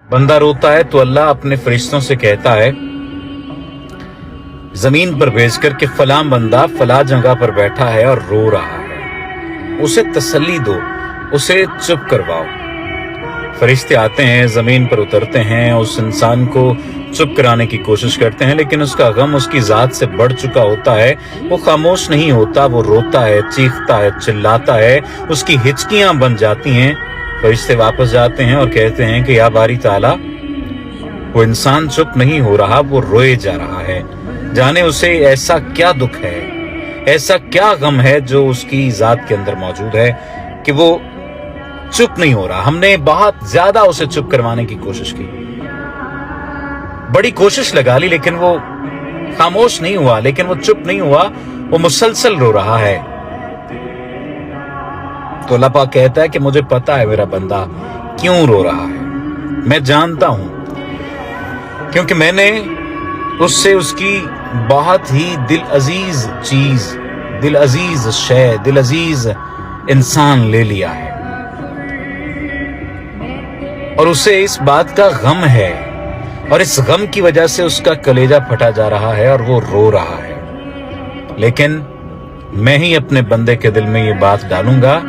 बंदा रोता है तो अल्लाह अपने फरिश्तों से कहता है जमीन पर भेजकर कि फलां बंदा फला जगह पर बैठा है और रो रहा है, उसे तसल्ली दो, उसे चुप करवाओ। फरिश्ते आते हैं, जमीन पर उतरते हैं, उस इंसान को चुप कराने की कोशिश करते हैं, लेकिन उसका गम उसकी जात से बढ़ चुका होता है। वो खामोश नहीं होता, वो रोता है, चीखता है, चिल्लाता है, उसकी हिचकियां बन जाती हैं। फरिश्ते वापस जाते हैं और कहते हैं कि या बारी ताला, वो इंसान चुप नहीं हो रहा, वो रोए जा रहा है। जाने उसे ऐसा क्या दुख है, ऐसा क्या गम है जो उसकी जात के अंदर मौजूद है कि वो चुप नहीं हो रहा। हमने बहुत ज्यादा उसे चुप करवाने की कोशिश की, बड़ी कोशिश लगा ली, लेकिन वो खामोश नहीं हुआ, लेकिन वो चुप नहीं हुआ, वो मुसलसल रो रहा है। तो अल्लाह पाक कहता है कि मुझे पता है मेरा बंदा क्यों रो रहा है, मैं जानता हूं, क्योंकि मैंने उससे उसकी बहुत ही दिल अजीज चीज, दिल अजीज शय, दिल अजीज इंसान ले लिया है, और उसे इस बात का गम है, और इस गम की वजह से उसका कलेजा फटा जा रहा है और वो रो रहा है। लेकिन मैं ही अपने बंदे के दिल में ये बात डालूंगा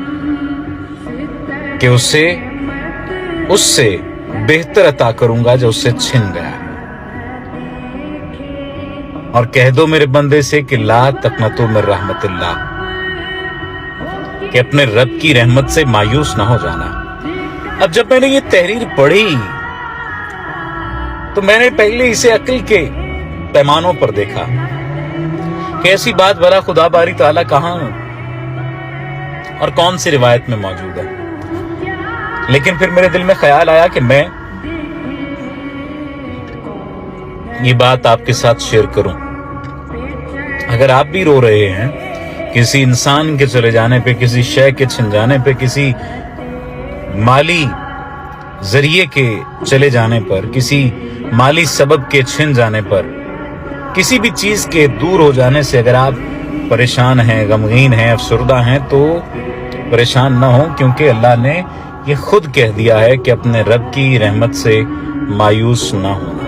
कि उससे बेहतर अता करूंगा जो उससे छिन गया है। और कह दो मेरे बंदे से कि ला तकनतु मिन रहमतिल्लाह, कि अपने रब की रहमत से मायूस ना हो जाना। अब जब मैंने ये तहरीर पढ़ी तो मैंने पहले इसे अक्ल के पैमानों पर देखा कि ऐसी बात भला खुदा बारी ताला कहां और कौन सी रिवायत में मौजूद है। लेकिन फिर मेरे दिल में ख्याल आया कि मैं ये बात आपके साथ शेयर करूं। अगर आप भी रो रहे हैं किसी इंसान के चले जाने पे, किसी शय के छिन जाने पे, किसी माली जरिए के चले जाने पर, किसी माली सबब के छिन जाने पर, किसी भी चीज के दूर हो जाने से अगर आप परेशान हैं, गमगीन हैं, अफसरदा हैं, तो परेशान ना हो, क्योंकि अल्लाह ने ये खुद कह दिया है कि अपने रब की रहमत से मायूस ना होना।